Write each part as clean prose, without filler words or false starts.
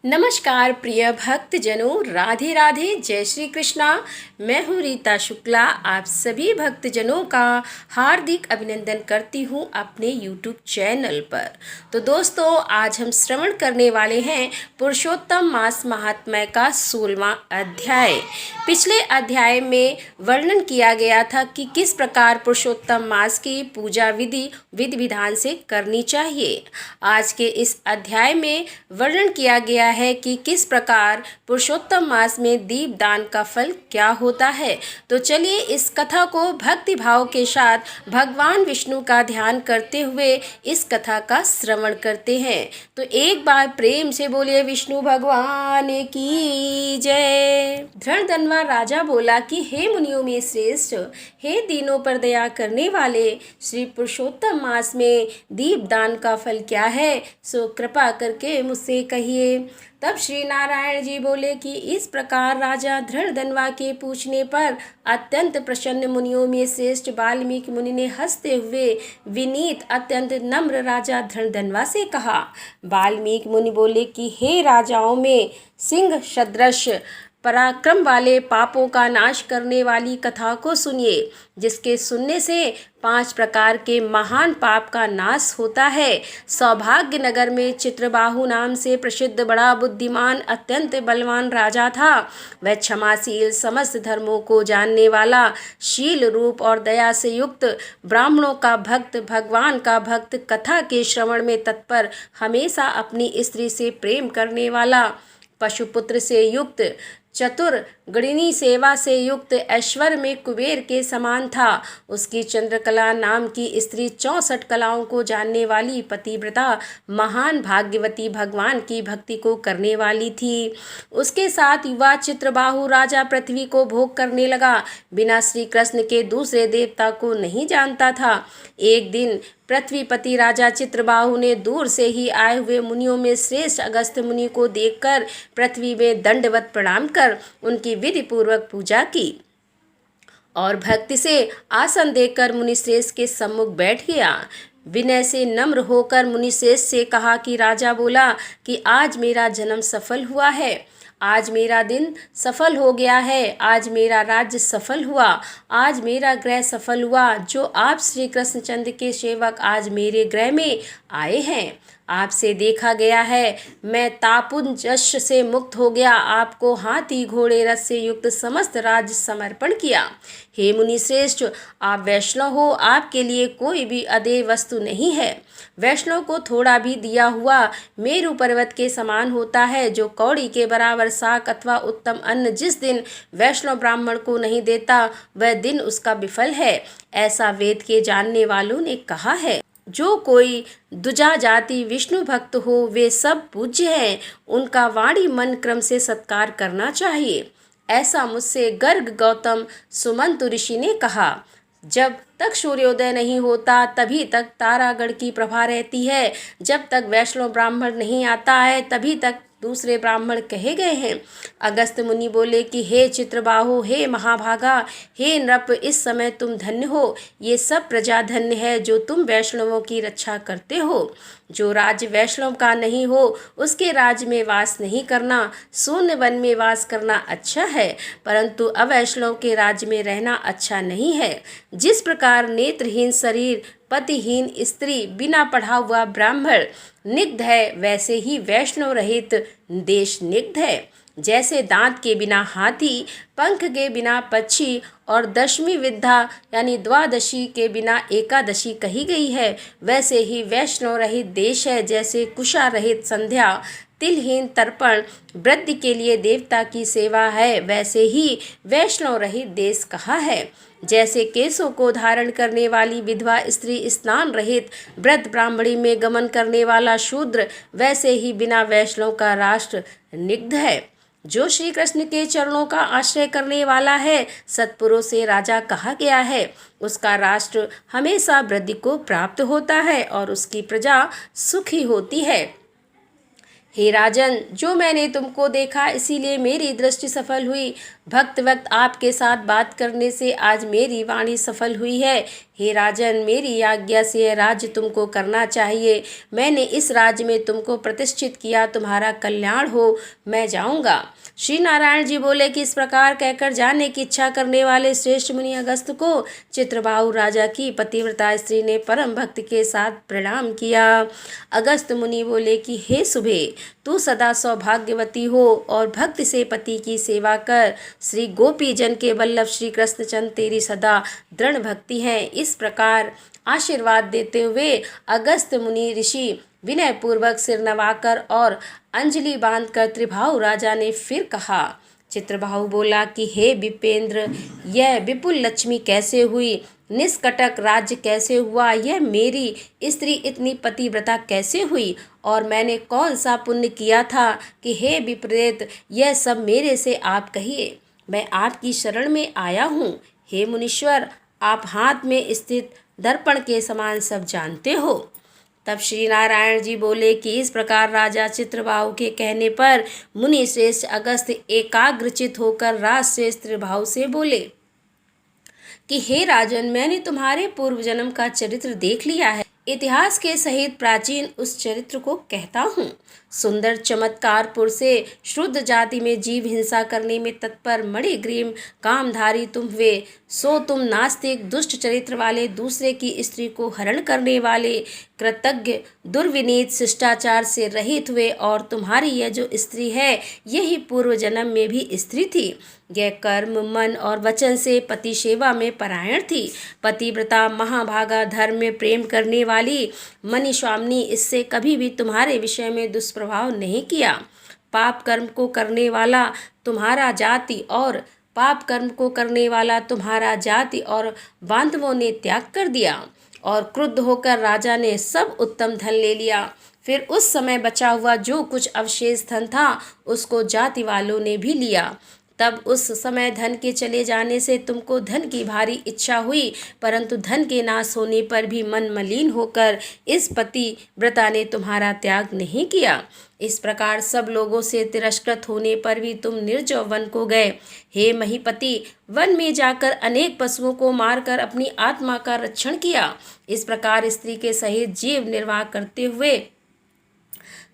नमस्कार प्रिय भक्तजनों, राधे राधे, जय श्री कृष्णा। मैं हूँ रीता शुक्ला। आप सभी भक्तजनों का हार्दिक अभिनंदन करती हूँ अपने YouTube चैनल पर। तो दोस्तों, आज हम श्रवण करने वाले हैं पुरुषोत्तम मास महात्म्य का 16वां अध्याय। पिछले अध्याय में वर्णन किया गया था कि किस प्रकार पुरुषोत्तम मास की पूजा विधि विधान से करनी चाहिए। आज के इस अध्याय में वर्णन किया गया है कि किस प्रकार पुरुषोत्तम मास में दीप दान का फल क्या होता है। तो चलिए इस कथा को भक्ति भाव के साथ भगवान विष्णु का ध्यान करते हुए इस कथा का श्रवण करते हैं। तो एक बार प्रेम से बोलिए विष्णु भगवान की जय। धृणधन्वा राजा बोला कि हे मुनियों में श्रेष्ठ, हे दीनों पर दया करने वाले, श्री पुरुषोत्तम मास में दीप दान का फल क्या है, सो कृपा करके मुझसे कहिए। तब श्री नारायण जी बोले कि इस प्रकार राजा धृणधन्वा के पूछने पर अत्यंत प्रसन्न मुनियों में श्रेष्ठ वाल्मीकि मुनि ने हंसते हुए विनीत अत्यंत नम्र राजा धृणधन्वा से कहा। वाल्मीकि मुनि बोले कि हे राजाओं में सिंह सदृश पराक्रम वाले, पापों का नाश करने वाली कथा को सुनिए, जिसके सुनने से 5 प्रकार के महान पाप का नाश होता है। सौभाग्य नगर में चित्रबाहु नाम से प्रसिद्ध बड़ा बुद्धिमान अत्यंत बलवान राजा था। वह क्षमाशील, समस्त धर्मों को जानने वाला, शील रूप और दया से युक्त, ब्राह्मणों का भक्त, भगवान का भक्त, कथा के श्रवण में तत्पर, हमेशा अपनी स्त्री से प्रेम करने वाला, पशुपुत्र से युक्त, चतुर, गृहिणी सेवा से युक्त, ऐश्वर्य में कुबेर के समान था। उसकी चंद्रकला नाम की स्त्री 64 कलाओं को जानने वाली, पतिव्रता, महान भाग्यवती, भगवान की भक्ति को करने वाली थी। उसके साथ युवा चित्रबाहु राजा पृथ्वी को भोग करने लगा, बिना श्री कृष्ण के दूसरे देवता को नहीं जानता था। एक दिन पृथ्वीपति राजा चित्रबाहु ने दूर से ही आए हुए मुनियों में श्रेष्ठ अगस्त्य मुनि को देखकर पृथ्वी में दंडवत प्रणाम कर उनकी विधि पूर्वक पूजा की और भक्ति से आसन देकर मुनिश्रेष्ठ के सम्मुख बैठ गया। विनय से नम्र होकर मुनिश्रेष्ठ से कहा कि राजा बोला कि आज मेरा जन्म सफल हुआ है, आज मेरा दिन सफल हो गया है, आज मेरा राज्य सफल हुआ, आज मेरा गृह सफल हुआ। जो आप श्री कृष्णचंद्र के सेवक आज मेरे गृह में आए हैं, आपसे देखा गया है, मैं तापुंज से मुक्त हो गया, आपको हाथी घोड़े रथ से युक्त समस्त राज्य समर्पण किया। हे मुनि श्रेष्ठ, आप वैष्णव हो, आपके लिए कोई भी अदेय वस्तु नहीं है। वैष्णव को थोड़ा भी दिया हुआ मेरु पर्वत के समान होता है। जो कौड़ी के बराबर शाक अथवा उत्तम अन्न जिस दिन वैष्णव ब्राह्मण को नहीं देता, वह दिन उसका विफल है, ऐसा वेद के जानने वालों ने कहा है। जो कोई दुजा जाति विष्णु भक्त हो, वे सब पूज्य हैं, उनका वाणी मन क्रम से सत्कार करना चाहिए, ऐसा मुझसे गर्ग गौतम सुमंतु ऋषि ने कहा। जब तक सूर्योदय नहीं होता तभी तक तारागढ़ की प्रभा रहती है, जब तक वैष्णव ब्राह्मण नहीं आता है तभी तक दूसरे ब्राह्मण कहे गए हैं। अगस्त्य मुनि बोले कि हे चित्रबाहु, हे महाभागा, हे नृप, इस समय तुम धन्य हो, ये सब प्रजा धन्य है जो तुम वैष्णवों की रक्षा करते हो। जो राज्य वैष्णव का नहीं हो उसके राज्य में वास नहीं करना, शून्य वन में वास करना अच्छा है, परंतु अवैष्णव के राज्य में रहना अच्छा नहीं है। जिस प्रकार नेत्रहीन शरीर, पतिहीन स्त्री, बिना पढ़ा हुआ ब्राह्मण निग्ध है, वैसे ही वैष्णव रहित देश निग्ध है। जैसे दांत के बिना हाथी, पंख के बिना पक्षी और दशमी विद्या यानी द्वादशी के बिना एकादशी कही गई है, वैसे ही वैष्णव रहित देश है। जैसे कुशा रहित संध्या, तिलहीन तर्पण, वृद्धि के लिए देवता की सेवा है, वैसे ही वैष्णव रहित देश कहा है। जैसे केशों को धारण करने वाली विधवा स्त्री, स्नान रहित वृद्ध ब्राह्मणी में गमन करने वाला शूद्र, वैसे ही बिना वैष्णव का राष्ट्र निग्ध है। जो श्री कृष्ण के चरणों का आश्रय करने वाला है, सत्पुरुष से राजा कहा गया है, उसका राष्ट्र हमेशा वृद्धि को प्राप्त होता है और उसकी प्रजा सुखी होती है। हे राजन, जो मैंने तुमको देखा इसीलिए मेरी दृष्टि सफल हुई। भक्त वक्त आपके साथ बात करने से आज मेरी वाणी सफल हुई है। हे राजन, मेरी आज्ञा से यह राज्य तुमको करना चाहिए। मैंने इस राज्य में तुमको प्रतिष्ठित किया, तुम्हारा कल्याण हो, मैं जाऊंगा। श्री नारायण जी बोले कि इस प्रकार कहकर जाने की इच्छा करने वाले श्रेष्ठ मुनि अगस्त को चित्रबाहु राजा की पतिव्रता स्त्री ने परम भक्ति के साथ प्रणाम किया। अगस्त मुनि बोले कि हे सुबे, तू सदा सौभाग्यवती हो और भक्ति से पति की सेवा कर। श्री गोपी जन के वल्लभ श्री कृष्णचंद तेरी सदा दृढ़ भक्ति है। इस प्रकार आशीर्वाद देते हुए अगस्त मुनि ऋषि विनय पूर्वक सिर नवाकर और अंजलि बांधकर त्रिभाव राजा ने फिर कहा। चित्रबाहु बोला कि हे विपेंद्र, यह विपुल लक्ष्मी कैसे हुई, निष्कटक राज्य कैसे हुआ, यह मेरी स्त्री इतनी पतिव्रता कैसे हुई, और मैंने कौन सा पुण्य किया था कि हे विपरीत यह सब मेरे से आप कहिए। मैं आपकी शरण में आया हूँ। हे मुनीश्वर, आप हाथ में स्थित दर्पण के समान सब जानते हो। तब श्री नारायण जी बोले कि इस प्रकार राजा चित्रबाहु के कहने पर मुनि श्रेष्ठ अगस्त एकाग्रचित होकर राज श्रेष्ठ त्रिभाव से बोले कि हे राजन, मैंने तुम्हारे पूर्व जन्म का चरित्र देख लिया है। इतिहास के सहित प्राचीन उस चरित्र को कहता हूँ। सुंदर चमत्कारपुर से शुद्ध जाति में जीव हिंसा करने में तत्पर मणिग्रीव कामधारी तुम हुए। सो तुम नास्तिक दुष्ट चरित्र वाले, दूसरे की स्त्री को हरण करने वाले, कृतज्ञ दुर्विनीत शिष्टाचार से रहित हुए, और तुम्हारी यह जो स्त्री है यही पूर्व जन्म में भी स्त्री थी। यह कर्म मन और वचन से पति सेवा में परायण थी। पतिव्रता महाभागा, धर्म में प्रेम करने वाली मनी स्वामिनी, इससे कभी भी तुम्हारे विषय में दुष्प्रभाव नहीं किया। पाप कर्म को करने वाला तुम्हारा जाति और बांधवों ने त्याग कर दिया, और क्रुद्ध होकर राजा ने सब उत्तम धन ले लिया। फिर उस समय बचा हुआ जो कुछ अवशेष धन था उसको जाति वालों ने भी लिया। तब उस समय धन के चले जाने से तुमको धन की भारी इच्छा हुई, परंतु धन के नाश होने पर भी मन मलिन होकर इस पतिव्रता ने तुम्हारा त्याग नहीं किया। इस प्रकार सब लोगों से तिरस्कृत होने पर भी तुम निर्जव वन को गए। हे महीपति, वन में जाकर अनेक पशुओं को मारकर अपनी आत्मा का रक्षण किया। इस प्रकार स्त्री के सहित जीव निर्वाह करते हुए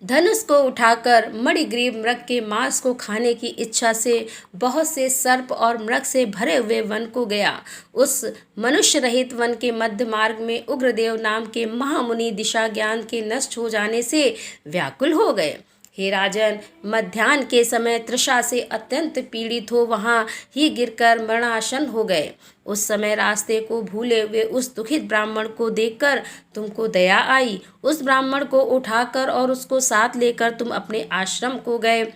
धनुष को उठाकर मणिग्रीव मृग के मांस को खाने की इच्छा से बहुत से सर्प और मृग से भरे हुए वन को गया। उस मनुष्य रहित वन के मध्य मार्ग में उग्रदेव नाम के महामुनि दिशा ज्ञान के नष्ट हो जाने से व्याकुल हो गए। हे राजन, मध्याह्न के समय तृषा से अत्यंत पीड़ित हो वहाँ ही गिरकर मरणासन हो गए। उस समय रास्ते को भूले हुए उस दुखित ब्राह्मण को देखकर तुमको दया आई। उस ब्राह्मण को उठाकर और उसको साथ लेकर तुम अपने आश्रम को गए।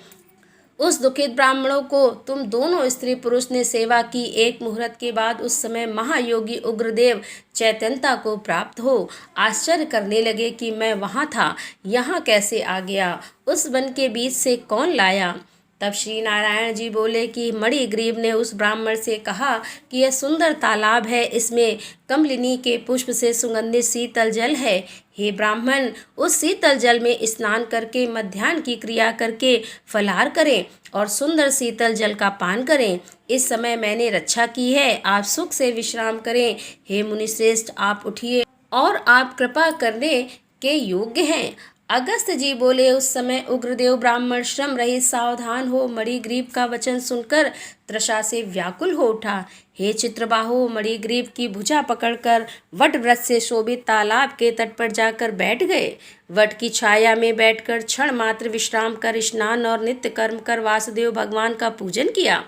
उस दुखित ब्राह्मणों को तुम दोनों स्त्री पुरुष ने सेवा की। एक मुहूर्त के बाद उस समय महायोगी उग्रदेव चैतन्यता को प्राप्त हो आश्चर्य करने लगे कि मैं वहाँ था, यहाँ कैसे आ गया, उस वन के बीच से कौन लाया। तब श्री नारायण जी बोले कि मणिग्रीव ने उस ब्राह्मण से कहा कि यह सुंदर तालाब है, इसमें कमलिनी के पुष्प से सुगंधित शीतल जल है। हे ब्राह्मण, उस शीतल जल में स्नान करके मध्याह्न की क्रिया करके फलाहार करें और सुंदर शीतल जल का पान करें। इस समय मैंने रक्षा की है, आप सुख से विश्राम करें। हे मुनिश्रेष्ठ, आप उठिए और आप कृपा करने के योग्य हैं। अगस्त जी बोले, उस समय उग्रदेव ब्राह्मण श्रम रहित सावधान हो मणिग्रीव का वचन सुनकर तृषा से व्याकुल हो उठा। हे चित्रबाहु, मणिग्रीव की भुजा पकड़कर वट वृक्ष से शोभित तालाब के तट पर जाकर बैठ गए। वट की छाया में बैठकर क्षण मात्र विश्राम कर स्नान और नित्य कर्म कर वासुदेव भगवान का पूजन किया।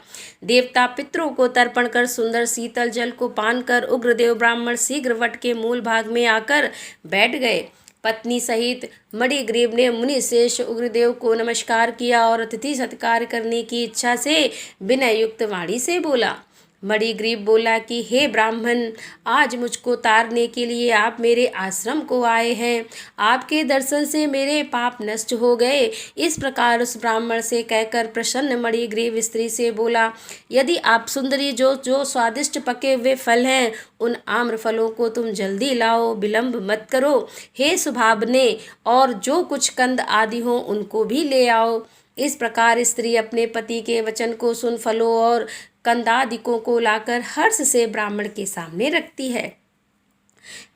देवता पितरों को तर्पण कर सुंदर शीतल जल को पान कर उग्रदेव ब्राह्मण शीघ्र वट के मूल भाग में आकर बैठ गए। पत्नी सहित मणिग्रीव ने मुनि श्रेष्ठ उग्रदेव को नमस्कार किया और अतिथि सत्कार करने की इच्छा से विनय युक्त वाणी से बोला। मणिग्रीव बोला कि हे ब्राह्मण, आज मुझको तारने के लिए आप मेरे आश्रम को आए हैं। आपके दर्शन से मेरे पाप नष्ट हो गए। इस प्रकार उस ब्राह्मण से कहकर प्रसन्न मणिग्रीव स्त्री से बोला, यदि आप सुंदरी जो स्वादिष्ट पके हुए फल हैं उन आम्र फलों को तुम जल्दी लाओ, विलंब मत करो। हे सुभावने, और जो कुछ कंद आदि हो उनको भी ले आओ। इस प्रकार स्त्री अपने पति के वचन को सुन फलों और कंदादिकों को लाकर हर्ष से ब्राह्मण के सामने रखती है।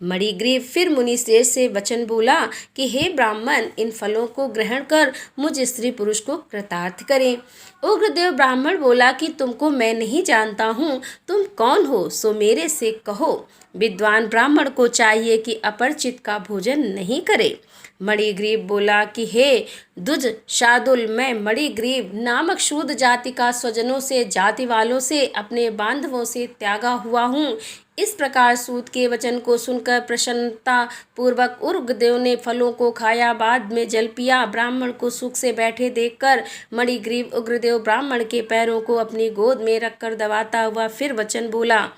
मणिग्रीव फिर मुनिश्रेष्ठ से वचन बोला कि हे ब्राह्मण, इन फलों को ग्रहण कर मुझ स्त्री पुरुष को कृतार्थ करें। उग्रदेव ब्राह्मण बोला कि तुमको मैं नहीं जानता हूँ, तुम कौन हो सो मेरे से कहो। विद्वान ब्राह्मण को चाहिए कि अपरिचित का भोजन नहीं करे। मणिग्रीव बोला कि हे दुज शार्दुल, मैं मणिग्रीव नामक शूद्र जाति का स्वजनों से, जाति वालों से, अपने बांधवों से त्यागा हुआ हूँ। इस प्रकार सूत के वचन को सुनकर प्रसन्नता पूर्वक उग्रदेव ने फलों को खाया, बाद में जल पिया। ब्राह्मण को सुख से बैठे देखकर मणिग्रीव उग्रदेव ब्राह्मण के पैरों को अपनी गोद में रखकर दबाता हुआ फिर वचन बोला,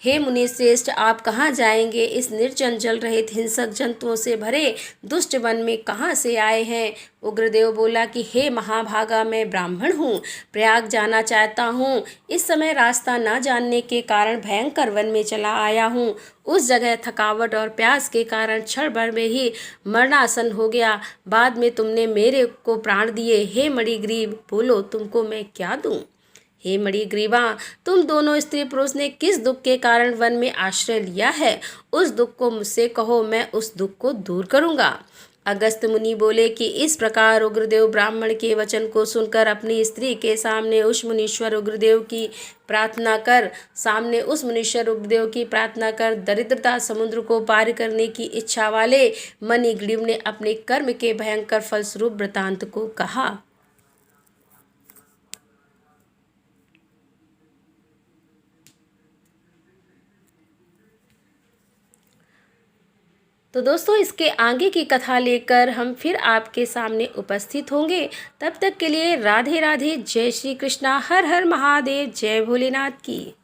हे मुनिश्रेष्ठ, आप कहाँ जाएंगे? इस निर्जन जल रहित हिंसक जंतुओं से भरे दुष्ट वन में कहाँ से आए हैं? उग्रदेव बोला कि हे महाभागा, मैं ब्राह्मण हूँ, प्रयाग जाना चाहता हूँ। इस समय रास्ता न जानने के कारण भयंकर वन में चला आया हूँ। उस जगह थकावट और प्यास के कारण क्षण भर में ही मरणासन हो गया। बाद में तुमने मेरे को प्राण दिए। हे मणिग्रीव, बोलो तुमको मैं क्या दूँ? हे मणिग्रीवा, तुम दोनों स्त्री पुरुष ने किस दुख के कारण वन में आश्रय लिया है? उस दुख को मुझसे कहो, मैं उस दुख को दूर करूँगा। अगस्त्य मुनि बोले कि इस प्रकार उग्रदेव ब्राह्मण के वचन को सुनकर अपनी स्त्री के सामने उस मुनीश्वर उग्रदेव की प्रार्थना कर दरिद्रता समुद्र को पार करने की इच्छा वाले मणिग्रीव ने अपने कर्म के भयंकर फलस्वरूप वृतांत को कहा। तो दोस्तों, इसके आगे की कथा लेकर हम फिर आपके सामने उपस्थित होंगे। तब तक के लिए राधे राधे, जय श्री कृष्णा, हर हर महादेव, जय भोलेनाथ की।